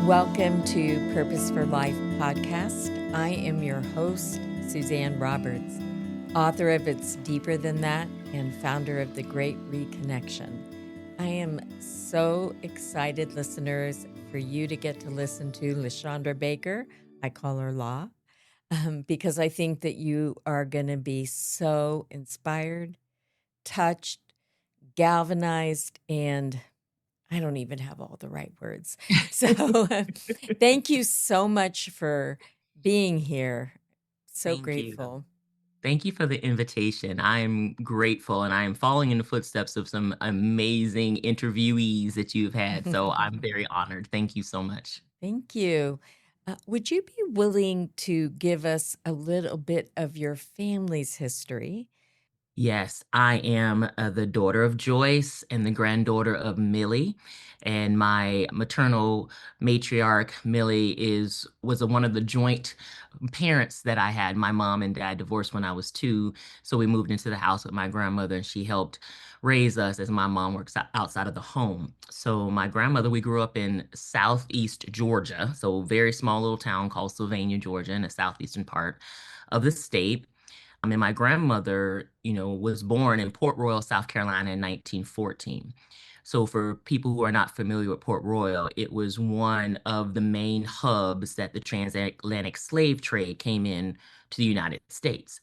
Welcome to Purpose for Life podcast. I am your host, Suzanne Roberts, author of It's Deeper Than That and founder of The Great Reconnection. I am so excited, listeners, for you to get to listen to Lachandra Baker. I call her Law, because I think that you are going to be so inspired, touched, galvanized, and I don't even have all the right words. So thank you so much for being here. So Thank you. grateful. Thank you for the invitation. I'm grateful and I am following in the footsteps of some amazing interviewees that you've had. So I'm very honored. Thank you so much. Thank you. Would you be willing to give us a little bit of your family's history? Yes, I am the daughter of Joyce and the granddaughter of Millie. And my maternal matriarch, Millie, was one of the joint parents that I had. My mom and dad divorced when I was 2, so we moved into the house with my grandmother, and she helped raise us as my mom works outside of the home. So my grandmother, we grew up in southeast Georgia, so a very small little town called Sylvania, Georgia, in the southeastern part of the state. And my grandmother, was born in Port Royal, South Carolina in 1914. So for people who are not familiar with Port Royal, it was one of the main hubs that the transatlantic slave trade came in to the United States.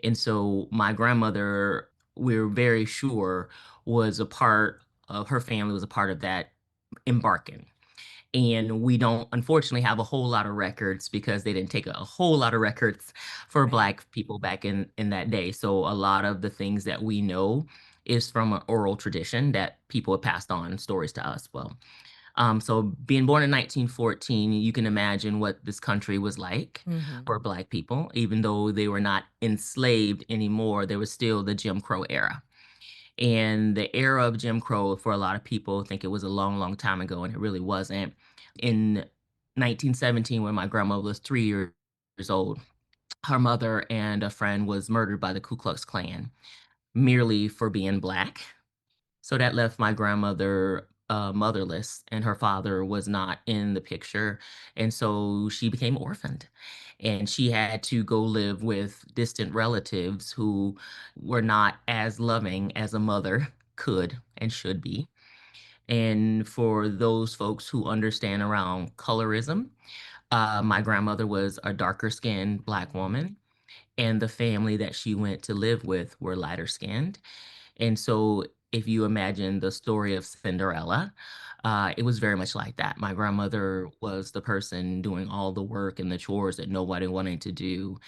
And so my grandmother, we're very sure, was a part of her family, was a part of that embarking. And we don't unfortunately have a whole lot of records because they didn't take a whole lot of records for Right. Black people back in that day. So a lot of the things that we know is from an oral tradition that people have passed on stories to us. So being born in 1914, you can imagine what this country was like Mm-hmm. for Black people. Even though they were not enslaved anymore, there was still the Jim Crow era. And the era of Jim Crow, for a lot of people, think it was a long, long time ago, and it really wasn't. In 1917, when my grandma was 3 years old, her mother and a friend was murdered by the Ku Klux Klan merely for being Black. So that left my grandmother motherless, and her father was not in the picture. And so she became orphaned. And she had to go live with distant relatives who were not as loving as a mother could and should be. And for those folks who understand around colorism, my grandmother was a darker skinned Black woman, and the family that she went to live with were lighter skinned. And so, if you imagine the story of Cinderella, it was very much like that. My grandmother was the person doing all the work and the chores that nobody wanted to do,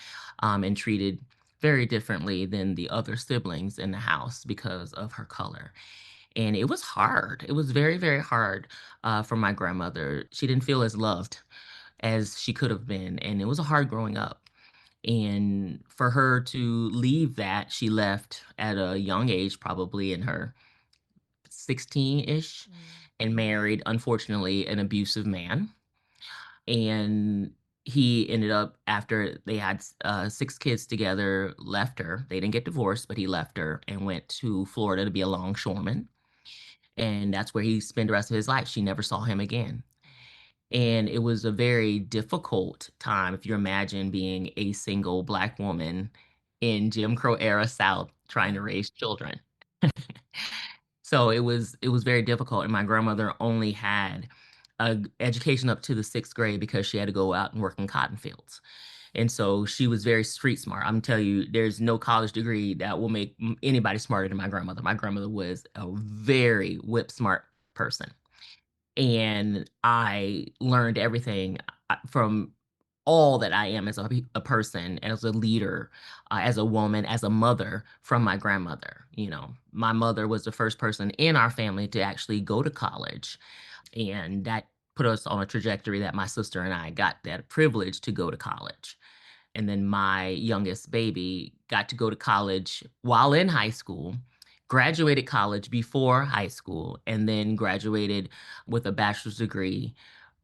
and treated very differently than the other siblings in the house because of her color. And it was hard. It was very, very hard for my grandmother. She didn't feel as loved as she could have been, and it was hard growing up. And for her to leave that, she left at a young age, probably in her 16-ish, and married, unfortunately, an abusive man. And he ended up, after they had 6 kids together, left her. They didn't get divorced, but he left her and went to Florida to be a longshoreman. And that's where he spent the rest of his life. She never saw him again. And it was a very difficult time if you imagine being a single Black woman in Jim Crow era South trying to Right. raise children. So it was very difficult, and my grandmother only had a education up to the 6th grade because she had to go out and work in cotton fields. And so she was very street smart. I'm telling you, there's no college degree that will make anybody smarter than my grandmother. My grandmother was a very whip smart person. And I learned everything from all that I am as a person, as a leader, as a woman, as a mother from my grandmother. My mother was the first person in our family to actually go to college. And that put us on a trajectory that my sister and I got that privilege to go to college. And then my youngest baby got to go to college while in high school, graduated college before high school, and then graduated with a bachelor's degree,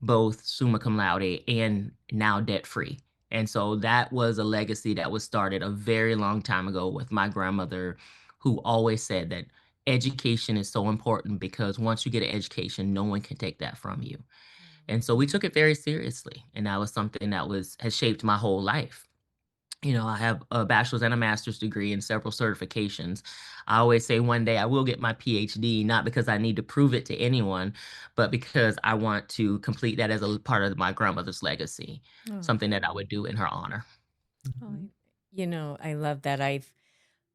both summa cum laude and now debt free. And so that was a legacy that was started a very long time ago with my grandmother, who always said that education is so important because once you get an education, no one can take that from you. And so we took it very seriously. And that was something that has shaped my whole life. I have a bachelor's and a master's degree and several certifications. I always say one day I will get my PhD, not because I need to prove it to anyone, but because I want to complete that as a part of my grandmother's legacy, Oh, something that I would do in her honor. oh, Mhm. I love that.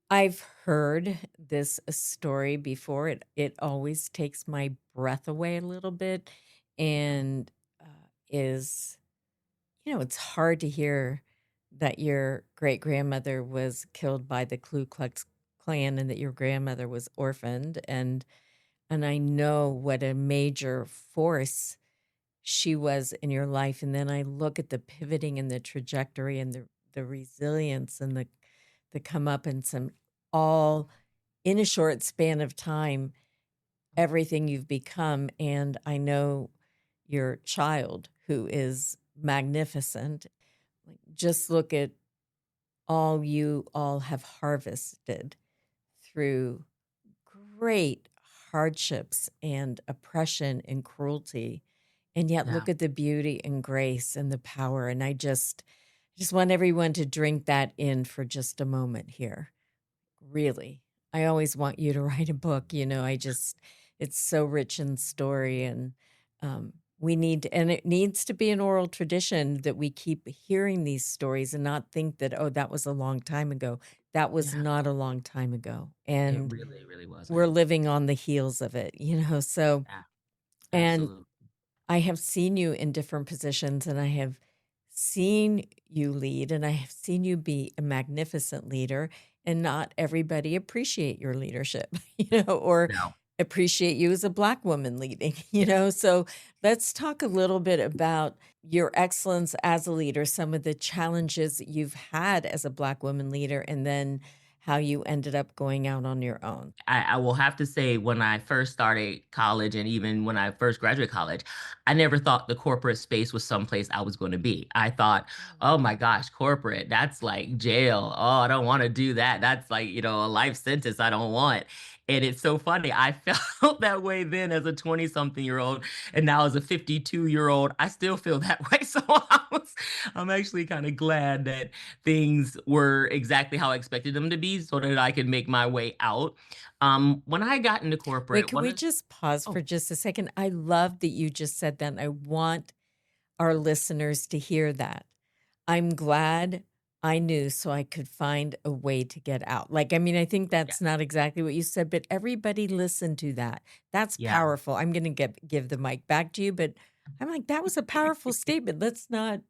I've heard this story before. It always takes my breath away a little bit, and is it's hard to hear that your great grandmother was killed by the Ku Klux Klan and that your grandmother was orphaned, and I know what a major force she was in your life. And then I look at the pivoting and the trajectory and the resilience and the come up and some all in a short span of time, everything you've become. And I know your child, who is magnificent. Like, just look at all you all have harvested through great hardships and oppression and cruelty. And yet Yeah. look at the beauty and grace and the power. And I just want everyone to drink that in for just a moment here. Really. I always want you to write a book. It's so rich in story, and and it needs to be an oral tradition that we keep hearing these stories and not think that, oh, that was a long time ago. That was Yeah. not a long time ago. It And really, really we're wasn't. living on the heels of it, so, Yeah. and Absolutely. I have seen you in different positions, and I have seen you lead, and I have seen you be a magnificent leader, and not everybody appreciate your leadership, or No. appreciate you as a Black woman leading, So let's talk a little bit about your excellence as a leader, some of the challenges that you've had as a Black woman leader, and then how you ended up going out on your own. I will have to say, when I first started college and even when I first graduated college, I never thought the corporate space was someplace I was going to be. I thought, oh my gosh, corporate, that's like jail. Oh, I don't want to do that. That's like, a life sentence I don't want. And it's so funny. I felt that way then as a 20-something-year-old. And now as a 52-year-old, I still feel that way. So I'm actually kind of glad that things were exactly how I expected them to be so that I could make my way out. When I got into Wait, corporate, can we just pause for oh, just a second? I love that you just said that. And I want our listeners to hear that. I'm glad I knew so I could find a way to get out. Like, I mean, I think yeah, that's not exactly what you said, but everybody listened to that. That's yeah. powerful. I'm going to give the mic back to you, but I'm like, that was a powerful statement. Let's not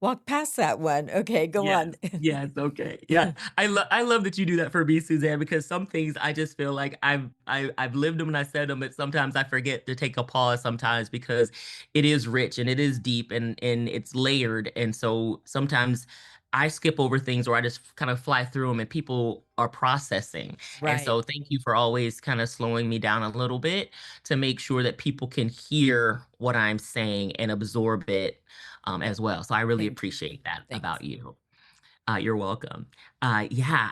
walk past that one. Okay, go Yes, on. yes, okay. Yeah. I love that you do that for me, Suzanne, because some things I just feel like I've lived them and I said them, but sometimes I forget to take a pause sometimes because it is rich and it is deep and it's layered. And so sometimes I skip over things or I just kind of fly through them and people are processing. And Right. so thank you for always kind of slowing me down a little bit to make sure that people can hear what I'm saying and absorb it as well. So I really Thank you. appreciate that Thanks. about you. You're welcome. Yeah,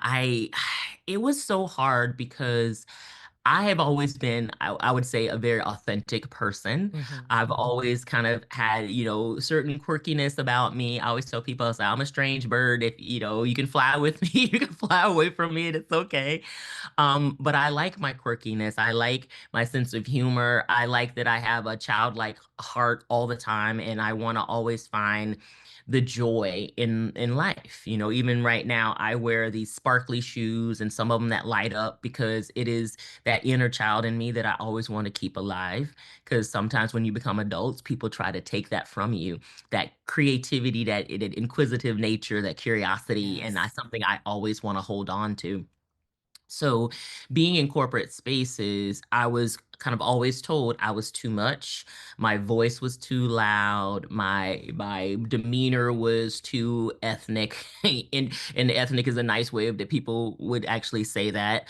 it was so hard because I have always been, I would say, a very authentic person. Hmm. I've always kind of had, certain quirkiness about me. I always tell people, I say, I'm a strange bird. If, you can fly with me, you can fly away from me, and it's okay. But I like my quirkiness. I like my sense of humor. I like that I have a childlike heart all the time, and I want to always find the joy in life. Even right now, I wear these sparkly shoes and some of them that light up because it is that inner child in me that I always want to keep alive. Because sometimes when you become adults, people try to take that from you, that creativity, that inquisitive nature, that curiosity, and Yes. that's something I always want to hold on to. So, being in corporate spaces, I was kind of always told I was too much. My voice was too loud. My demeanor was too ethnic, and ethnic is a nice way of that people would actually say that.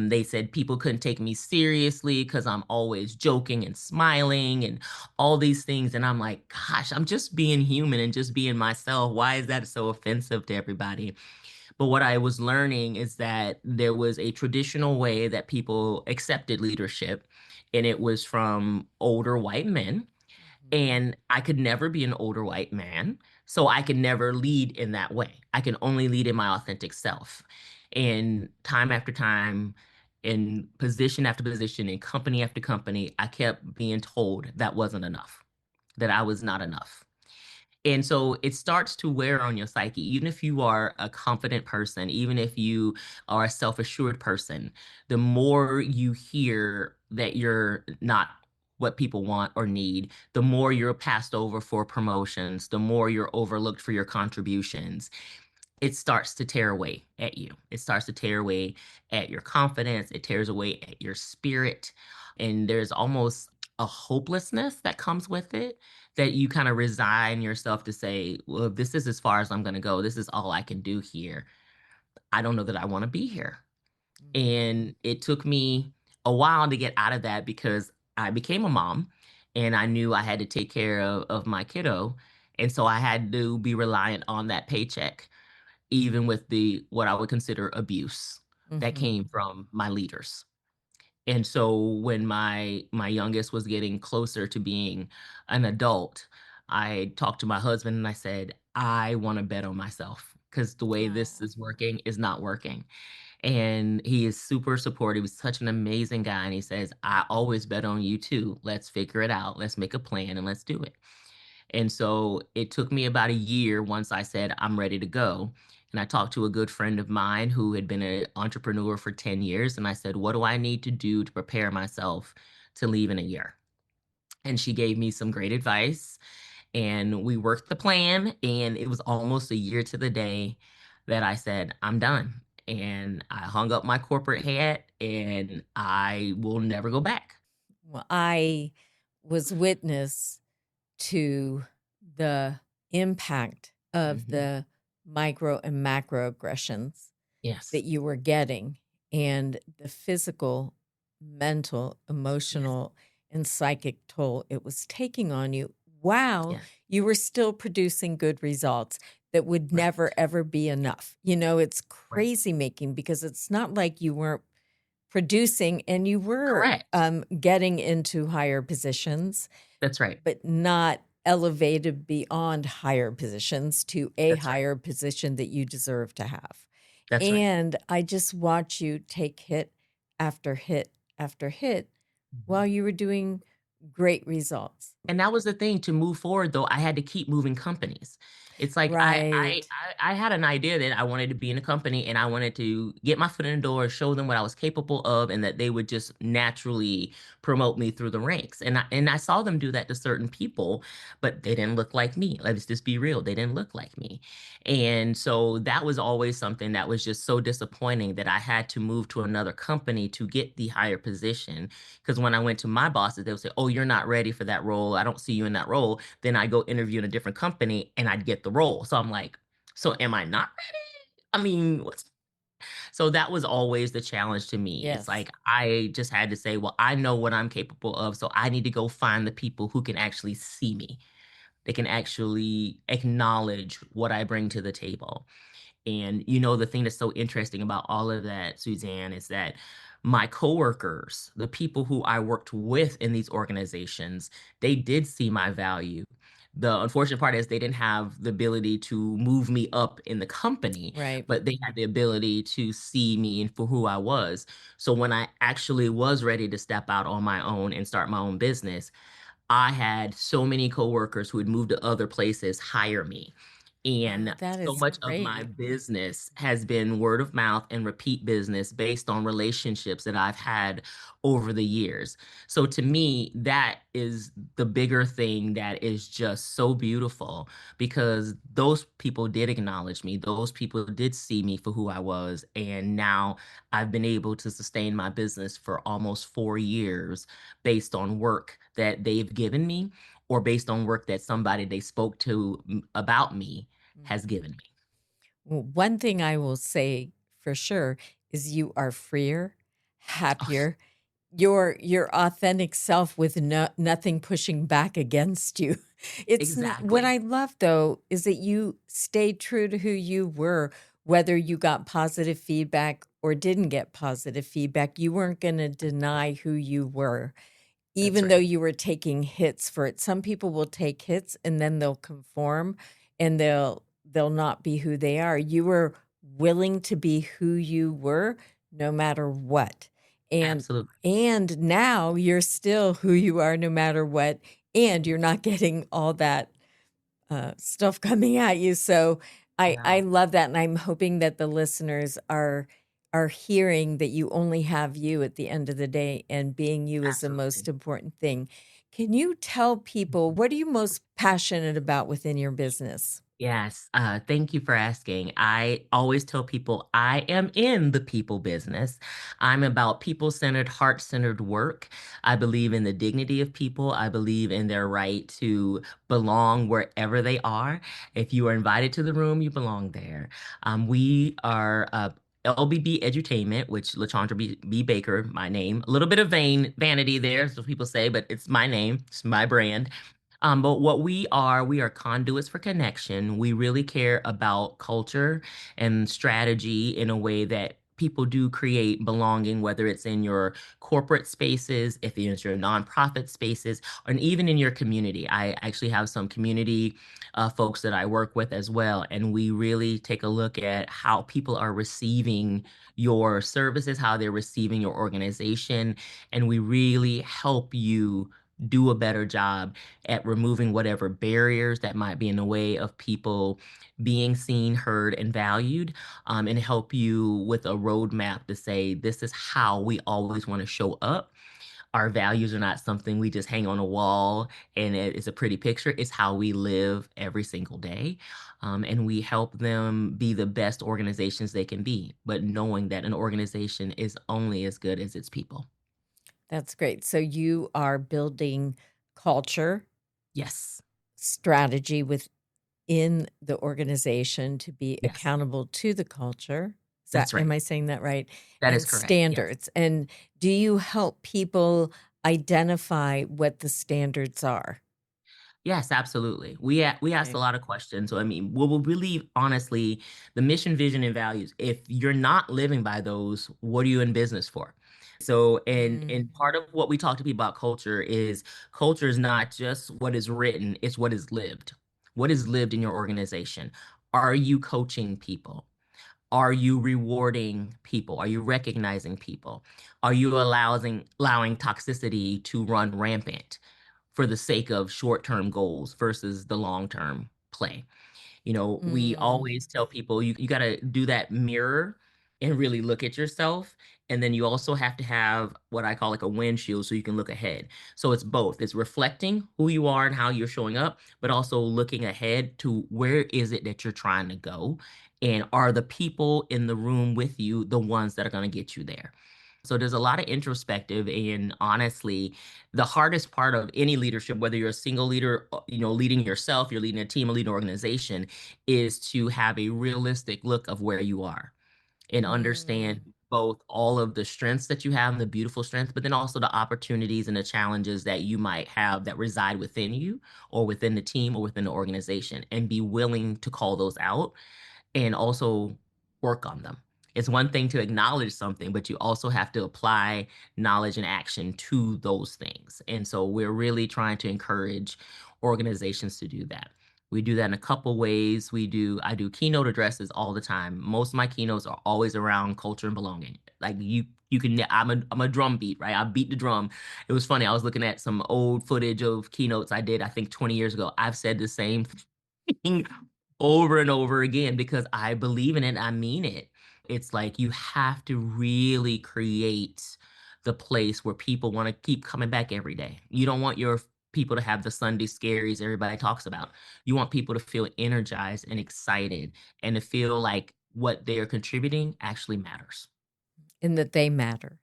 They said people couldn't take me seriously because I'm always joking and smiling and all these things. And I'm like, gosh, I'm just being human and just being myself. Why is that so offensive to everybody? But what I was learning is that there was a traditional way that people accepted leadership, and it was from older white men. And I could never be an older white man, so I could never lead in that way. I can only lead in my authentic self. And time after time, in position after position, in company after company, I kept being told that wasn't enough, that I was not enough. And so it starts to wear on your psyche, even if you are a confident person, even if you are a self assured person, the more you hear that you're not what people want or need, the more you're passed over for promotions, the more you're overlooked for your contributions, it starts to tear away at you. It starts to tear away at your confidence. It tears away at your spirit. And there's almost a hopelessness that comes with it that you kind of resign yourself to say, well, if this is as far as I'm going to go. This is all I can do here. I don't know that I want to be here. Mhm. And it took me a while to get out of that because I became a mom and I knew I had to take care of my kiddo. And so I had to be reliant on that paycheck even with the what I would consider abuse that Mhm. came from my leaders. And so when my youngest was getting closer to being an adult, I talked to my husband and I said, "I want to bet on myself because the way this Oh. is working is not working." And he is super supportive. He's such an amazing guy. And he says, "I always bet on you too. Let's figure it out. Let's make a plan and let's do it." And so it took me about a year once I said, I'm ready to go. And I talked to a good friend of mine who had been an entrepreneur for 10 years. And I said, what do I need to do to prepare myself to leave in a year? And she gave me some great advice. And we worked the plan. And it was almost a year to the day that I said, I'm done. And I hung up my corporate hat and I will never go back. Well, I was witness to the impact of Hmm. the micro and macroaggressions Yes. that you were getting and the physical, mental, Yes. emotional, and psychic toll it was taking on you. Wow, Yes. you were still producing good results that would Right. never, ever be enough. It's Right. crazy making because it's not like you weren't producing and you were Correct. getting into higher positions, That's right. but not elevated beyond higher positions to a That's right. higher position that you deserve to have. That's right. And I just watch you take hit after hit after hit Mhm. while you were doing great results. And that was the thing, to move forward, though, I had to keep moving companies. It's like Right. I had an idea that I wanted to be in a company and I wanted to get my foot in the door, show them what I was capable of, and that they would just naturally promote me through the ranks. And I saw them do that to certain people, but they didn't look like me. Let's just be real. They didn't look like me. And so that was always something that was just so disappointing that I had to move to another company to get the higher position. Because when I went to my bosses, they would say, "Oh, you're not ready for that role. I don't see you in that role." Then I go interview in a different company and I'd get the role. So I'm like, so am I not ready? I mean, what's so that was always the challenge to me. It's Yes. like I just had to say, well, I know what I'm capable of. So I need to go find the people who can actually see me. They can actually acknowledge what I bring to the table. And the thing that's so interesting about all of that, Suzanne, is that my coworkers, the people who I worked with in these organizations, they did see my value. The unfortunate part is they didn't have the ability to move me up in the company, Right. but they had the ability to see me and for who I was. So when I actually was ready to step out on my own and start my own business, I had so many coworkers who had moved to other places hire me. Wow, And that so is much of my great. business has been word of mouth and repeat business based on relationships that I've had over the years. So to me, that is the bigger thing that is just so beautiful because those people did acknowledge me. Those people did see me for who I was. And now I've been able to sustain my business for almost 4 years based on work that they've given me or based on work that somebody they spoke to about me has Mhm. given me. Well, one thing I will say for sure is you are freer, Oh, happier, your authentic self with nothing pushing back against you. It's not what exactly. I love though is that you stayed true to who you were, whether you got positive feedback or didn't get positive feedback. You weren't going to That's right. deny who you were. That's even though right. you were taking hits for it. Some people will take hits and then they'll conform and they'll not be who they are. You were willing to be who you were no matter what. And Absolutely. and now you're still who you are no matter what, and you're not getting all that stuff coming at you. So I Yeah, love that, and I'm hoping that the listeners are hearing that you only have you at the end of the day, and being you is the most absolutely. important thing. Can you tell people what are you most passionate about within your business? Yes, thank you for asking. I always tell people I am in the people business. I'm about people-centered, heart-centered work. I believe in the dignity of people. I believe in their right to belong wherever they are. If you are invited to the room, you belong there. We are LBB Edutainment, which Lachandra B. Baker, my name. A little bit of vanity there, so people say, but it's my name. It's my brand. But what we are conduits for connection. We really care about culture and strategy in a way that people do create belonging, whether it's in your corporate spaces, if it's your nonprofit spaces, and even in your community. I actually have some community folks that I work with as well, and we really take a look at how people are receiving your services, how they're receiving your organization, and we really help you do a better job at removing whatever barriers that might be in the way of people being seen, heard, and valued, and help you with a roadmap to say, this is how we always want to show up. Our values are not something we just hang on a wall and it's a pretty picture. It's how we live every single day. And we help them be the best organizations they can be, but knowing that an organization is only as good as its people. That's great. So you are building culture, Yes. strategy within the organization to be Yes. accountable to the culture. Is that, That's am right. I saying that right? That is And correct. Yes. standards. And do you help people identify what the standards are? Yes, absolutely. We asked a Okay. lot of questions. So I mean, we'll believe honestly, the mission, vision, and values. If you're not living by those, what are you in business for? So, and Mm, part of what we talk to people about culture is not just what is written, it's what is lived. What is lived in your organization? Are you coaching people? Are you rewarding people? Are you recognizing people? Are you allowing toxicity to run rampant for the sake of short-term goals versus the long-term play? We mm. always tell people you got to do that mirror and really look at yourself. And then you also have to have what I call like a windshield so you can look ahead. So it's both. It's reflecting who you are and how you're showing up, but also looking ahead to where is it that you're trying to go? And are the people in the room with you the ones that are going to get you there? So there's a lot of introspective, and honestly, the hardest part of any leadership, whether you're a single leader, leading yourself, you're leading a team, or leading an organization, is to have a realistic look of where you are and understand Mm. both all of the strengths that you have and the beautiful strengths, but then also the opportunities and the challenges that you might have that reside within you or within the team or within the organization, and be willing to call those out and also work on them. It's one thing to acknowledge something, but you also have to apply knowledge and action to those things. And so we're really trying to encourage organizations to do that. We do that in a couple ways. I do keynote addresses all the time. Most of my keynotes are always around culture and belonging. Like you can I'm a drum beat, right? I beat the drum. It was funny. I was looking at some old footage of keynotes I did, I think 20 years ago. I've said the same thing over and over again because I believe in it. I mean it. It's like you have to really create the place where people want to keep coming back every day. You don't want your people to have the Sunday scaries everybody talks about. You want people to feel energized and excited and to feel like what they're contributing actually matters. And that they matter.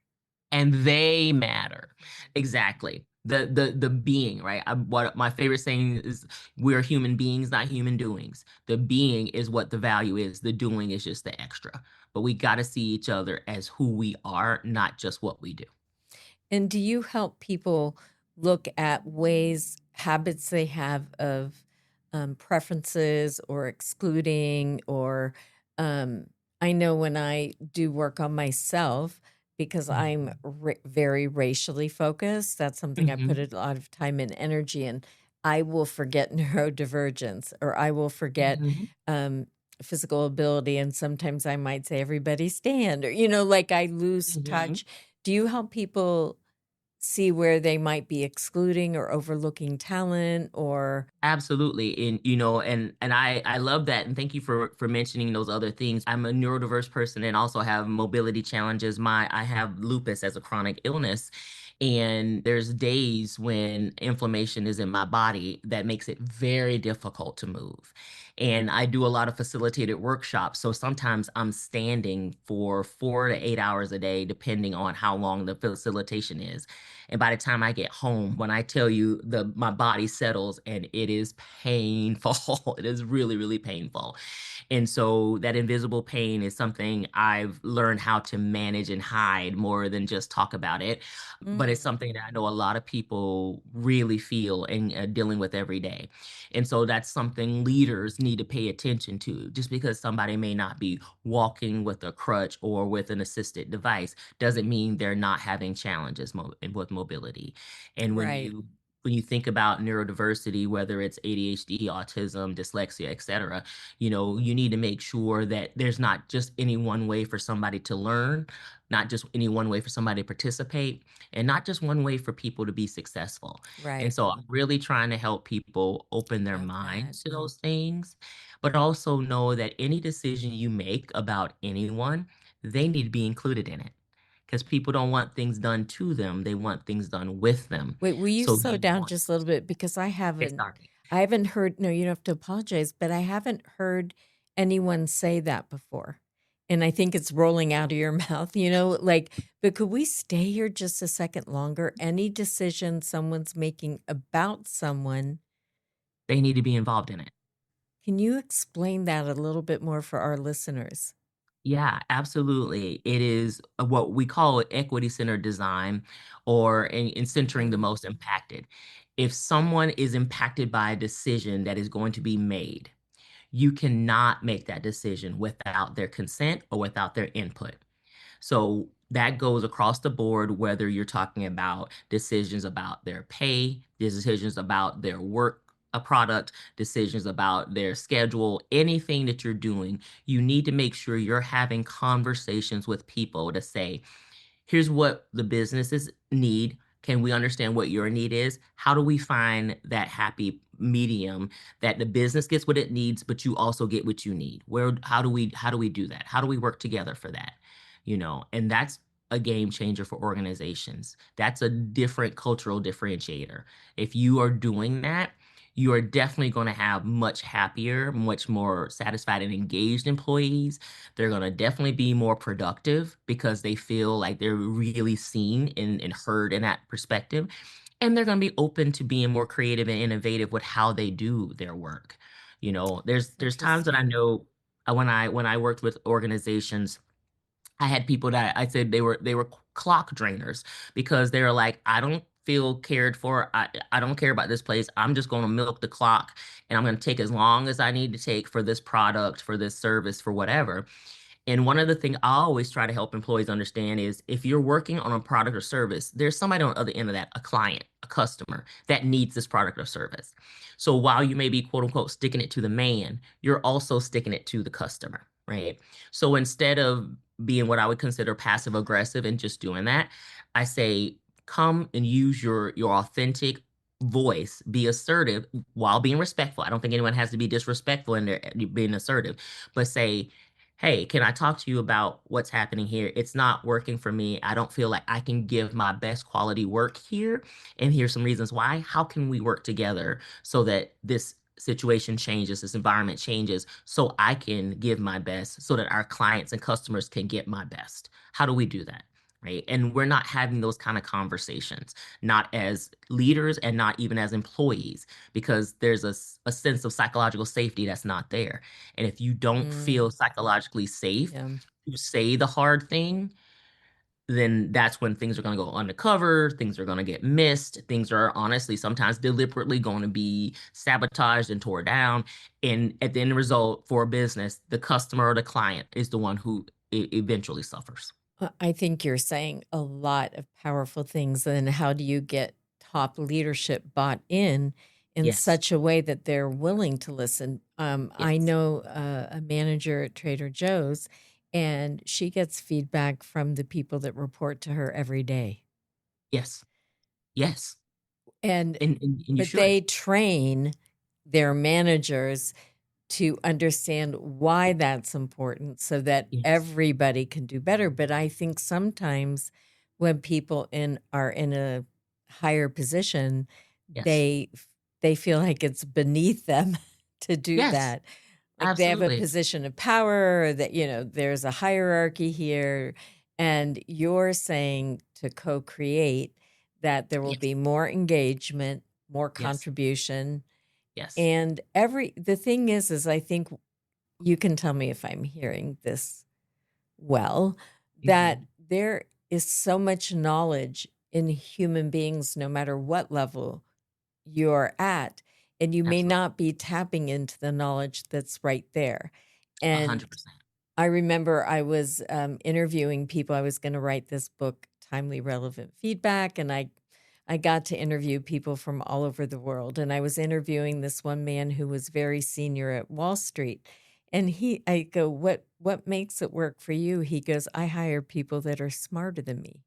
And they matter. Exactly. The being, right? What my favorite saying is, we're human beings, not human doings. The being is what the value is. The doing is just the extra. But we got to see each other as who we are, not just what we do. And do you help people look at ways, habits they have of preferences or excluding? Or I know when I do work on myself, because I'm Mhm. very racially focused. That's something I put Mhm. a lot of time and energy in. I will forget neurodivergence, or I will forget Mhm. um, physical ability. And sometimes I might say, everybody stand, or, like I lose Mhm. touch. Do you help people see where they might be excluding or overlooking talent or? Absolutely. And and I love that, and thank you for mentioning those other things. I'm a neurodiverse person and also have mobility challenges. I have lupus as a chronic illness, and there's days when inflammation is in my body that makes it very difficult to move. And I do a lot of facilitated workshops, so sometimes I'm standing for 4 to 8 hours a day depending on how long the facilitation is. And by the time I get home, when I tell you my body settles and it is painful, it is really, really painful. And so that invisible pain is something I've learned how to manage and hide more than just talk about it. But it's Mm, something that I know a lot of people really feel and dealing with every day. And so that's something leaders need to pay attention to. Just because somebody may not be walking with a crutch or with an assisted device doesn't mean they're not having challenges with mobility. And right, when you think about neurodiversity, whether it's ADHD, autism, dyslexia, etc., you need to make sure that there's not just any one way for somebody to learn, not just any one way for somebody to participate, and not just one way for people to be successful. And right. so I'm really trying to help people open their Love that. minds to those things, but also know that any decision you make about anyone, they need to be included in it. Because people don't want things done to them, they want things done with them. Wait, will you So slow you down want just a little bit, because it's sorry. I haven't heard, no, you don't have to apologize, but I haven't heard anyone say that before. And I think it's rolling out of your mouth, like, but could we stay here just a second longer? Any decision someone's making about someone, They need to be involved in it. can you explain that a little bit more for our listeners? Yeah, absolutely. It is what we call equity-centered design, or in centering the Oh, most impacted. If someone is impacted by a decision that is going to be made, you cannot make that decision without their consent or without their input. So that goes across the board, whether you're talking about decisions about their pay, decisions about their work, a product, decisions about their schedule, anything that you're doing, you need to make sure you're having conversations with people to say, here's what the businesses need. Can we understand what your need is? How do we find that happy medium that the business gets what it needs, but you also get what you need? How do we do that? How do we work together for that? And that's a game changer for organizations. That's a different cultural differentiator. If you are doing that, you are definitely going to have much happier, much more satisfied and engaged employees. They're going to definitely be more productive because they feel like they're really seen and heard in that perspective. And they're going to be open to being more creative and innovative with how they do their work. that's There's times that I interesting. know when I worked with organizations, I had people that I said they were clock drainers because they were like, I don't feel cared for. I don't care about this place. I'm just going to milk the clock, and I'm going to take as long as I need to take for this product, for this service, for whatever. And one of the things I always try to help employees understand is if you're working on a product or service, there's somebody on the other end of that, a client, a customer that needs this product or service. So while you may be quote unquote sticking it to the man, you're also sticking it to the customer, right? So instead of being what I would consider passive aggressive and just doing that, I say come and use your authentic voice, be assertive while being respectful. I don't think anyone has to be disrespectful in their being assertive, but say, hey, can I talk to you about what's happening here? It's not working for me. I don't feel like I can give my best quality work here. And here's some reasons why. How can we work together so that this situation changes, this environment changes, so I can give my best, so that our clients and customers can get my best? How do we do that? Right. And we're not having those kind of conversations, not as leaders and not even as employees, because there's a sense of psychological safety that's not there. And if you don't Mm, feel psychologically safe yeah. to say the hard thing, then that's when things are going to go undercover, things are going to get missed, things are honestly sometimes deliberately going to be sabotaged and tore down. And at the end result for a business, the customer or the client is the one who eventually suffers. I think you're saying a lot of powerful things. And how do you get top leadership bought in Yes. such a way that they're willing to listen? I Yes. know a manager at Trader Joe's, and she gets feedback from the people that report to her every day. Yes. Yes. And And you but should. they train their managers to understand why that's important so that Yes. everybody can do better. But I think sometimes when people are in a higher position, Yes. they feel like it's beneath them to do Yes. that. Like they have a Absolutely. position of power, or that there's a hierarchy here, and you're saying to co-create that there will Yes. be more engagement, more Yes. contribution. Yes. And the thing is I think you can tell me if I'm hearing this well, that Mhm. there is so much knowledge in human beings, no matter what level you're at, and you may Absolutely. not be tapping into the knowledge that's right there. And 100%. I remember I was interviewing people. I was going to write this book, Timely Relevant Feedback, and I got to interview people from all over the world. And I was interviewing this one man who was very senior at Wall Street. And I go, what makes it work for you? He goes, I hire people that are smarter than me.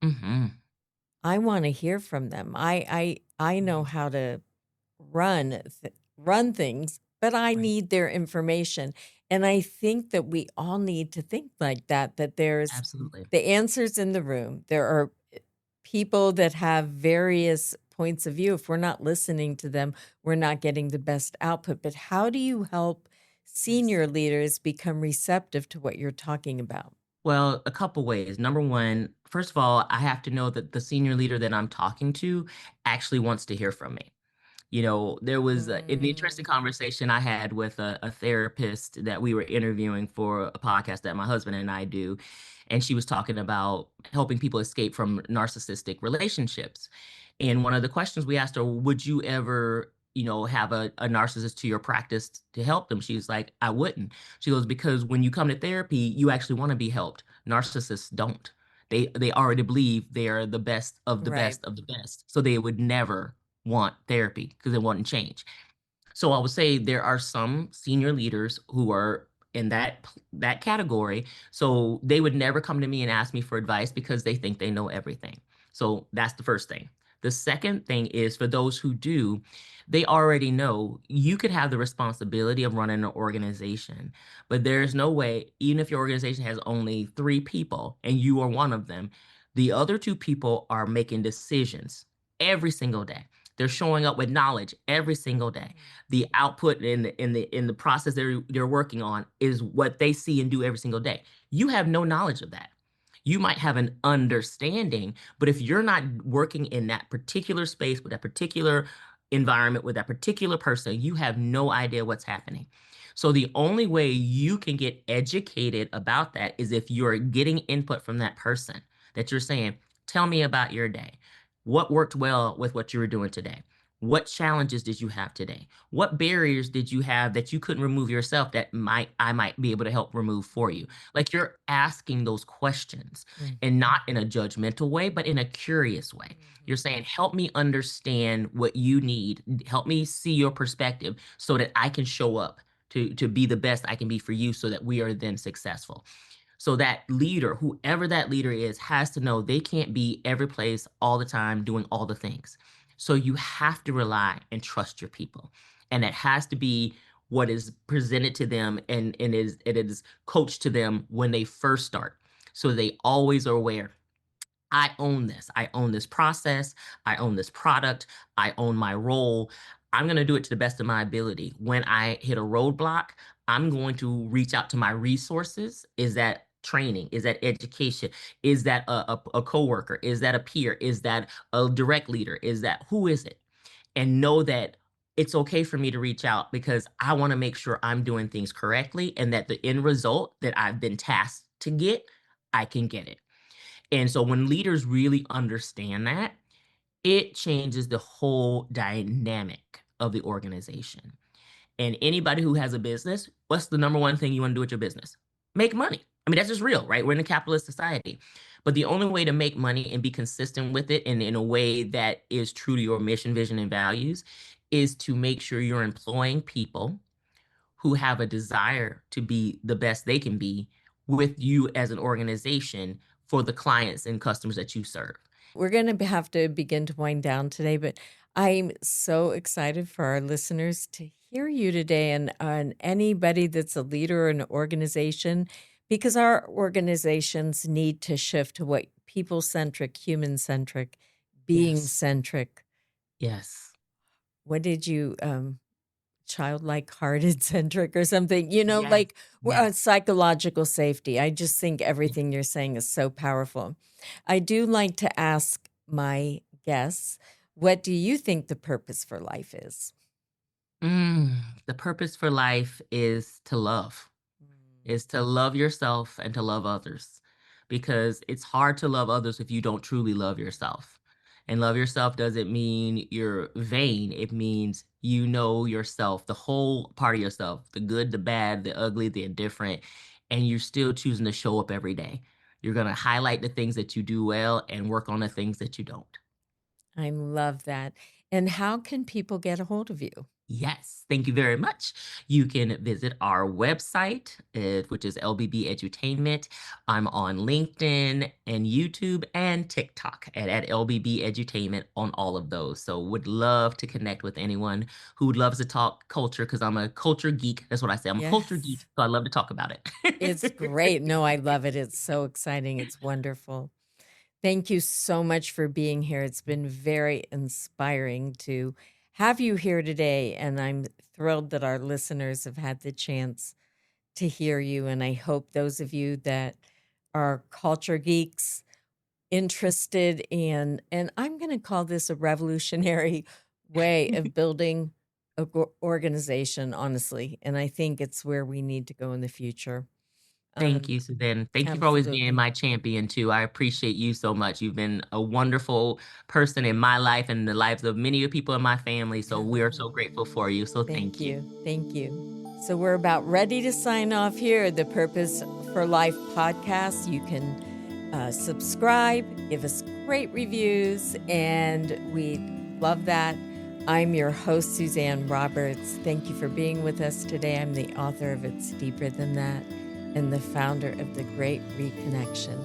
Mhm. I want to hear from them. I know Mhm. how to run things, but I Right. need their information. And I think that we all need to think like that, that there's Absolutely. the answers in the room. There are people that have various points of view. If we're not listening to them, we're not getting the best output. But how do you help Yes. senior leaders become receptive to what you're talking about? Well, a couple ways. Number one, first of all, I have to know that the senior leader that I'm talking to actually wants to hear from me. There was an interesting Mm, conversation I had with a therapist that we were interviewing for a podcast that my husband and I do. And she was talking about helping people escape from narcissistic relationships. And one of the questions we asked her, would you ever, have a narcissist to your practice to help them? She's like, I wouldn't. She goes, because when you come to therapy, you actually want to be helped. Narcissists don't. They already believe they are the best of the right. best of the best. So they would never want therapy because they want to change. So I would say there are some senior leaders who are in that category. So they would never come to me and ask me for advice because they think they know everything. So that's the first thing. The second thing is for those who do, they already know you could have the responsibility of running an organization, but there's no way, even if your organization has only 3 people and you are one of them, the other 2 people are making decisions every single day. They're showing up with knowledge every single day. The output in the process they're working on is what they see and do every single day. You have no knowledge of that. You might have an understanding, but if you're not working in that particular space with that particular environment with that particular person, you have no idea what's happening. So the only way you can get educated about that is if you're getting input from that person that you're saying, tell me about your day. What worked well with what you were doing today? What challenges did you have today? What barriers did you have that you couldn't remove yourself that I might be able to help remove for you? Like you're asking those questions and Mhm. not in a judgmental way, but in a curious way. You're Mhm. saying, help me understand what you need. Help me see your perspective so that I can show up to be the best I can be for you so that we are then successful. So that leader, whoever that leader is, has to know they can't be every place all the time doing all the things. So you have to rely and trust your people. And it has to be what is presented to them and it is coached to them when they first start. So they always are aware I own this. I own this process. I own this product. I own my role. I'm going to do it to the best of my ability. When I hit a roadblock, I'm going to reach out to my resources. Is that training? Is that education? Is that a coworker? Is that a peer? Is that a direct leader? Is that who is it? And know that it's okay for me to reach out because I want to make sure I'm doing things correctly and that the end result that I've been tasked to get, I can get it. And so when leaders really understand that, it changes the whole dynamic of the organization. And anybody who has a business, what's the number one thing you want to do with your business? Make money. I mean, that's just real, right? We're in a capitalist society. But the only way to make money and be consistent with it and in a way that is true to your mission, vision, and values is to make sure you're employing people who have a desire to be the best they can be with you as an organization for the clients and customers that you serve. We're going to have to begin to wind down today, but I'm so excited for our listeners to hear you today and anybody that's a leader in an organization, because our organizations need to shift to what people-centric, human-centric, Yes. being-centric. Yes. What did you childlike hearted centric or something, Yes. like Yes. psychological safety. I just think everything you're saying is so powerful. I do like to ask my guests, what do you think the purpose for life is? The purpose for life is to love yourself and to love others, because it's hard to love others if you don't truly love yourself. And love yourself doesn't mean you're vain. It means you know yourself, the whole part of yourself, the good, the bad, the ugly, the indifferent, and you're still choosing to show up every day. You're going to highlight the things that you do well and work on the things that you don't. I love that. And how can people get a hold of you? Yes, thank you very much. You can visit our website, which is LBB Edutainment. I'm on LinkedIn and YouTube and TikTok at LBB Edutainment on all of those. So would love to connect with anyone who loves to talk culture, because I'm a culture geek. That's what I say. I'm a culture geek, Yes. so I love to talk about it. It's great. No, I love it. It's so exciting. It's wonderful. Thank you so much for being here. It's been very inspiring to have you here today, and I'm thrilled that our listeners have had the chance to hear you. And I hope those of you that are culture geeks, interested in, and I'm going to call this a revolutionary way of building an organization, honestly. And I think it's where we need to go in the future. Thank you, Suzanne. Thank you for always being Absolutely. my champion too. I appreciate you so much. You've been a wonderful person in my life and the lives of many of people in my family. So we're so grateful for you. So Thank thank you. you. Thank you. So we're about ready to sign off here, the Purpose for Life podcast. You can subscribe, give us great reviews, and we love that. I'm your host, Suzanne Roberts. Thank you for being with us today. I'm the author of It's Deeper Than That and the founder of The Great Reconnection.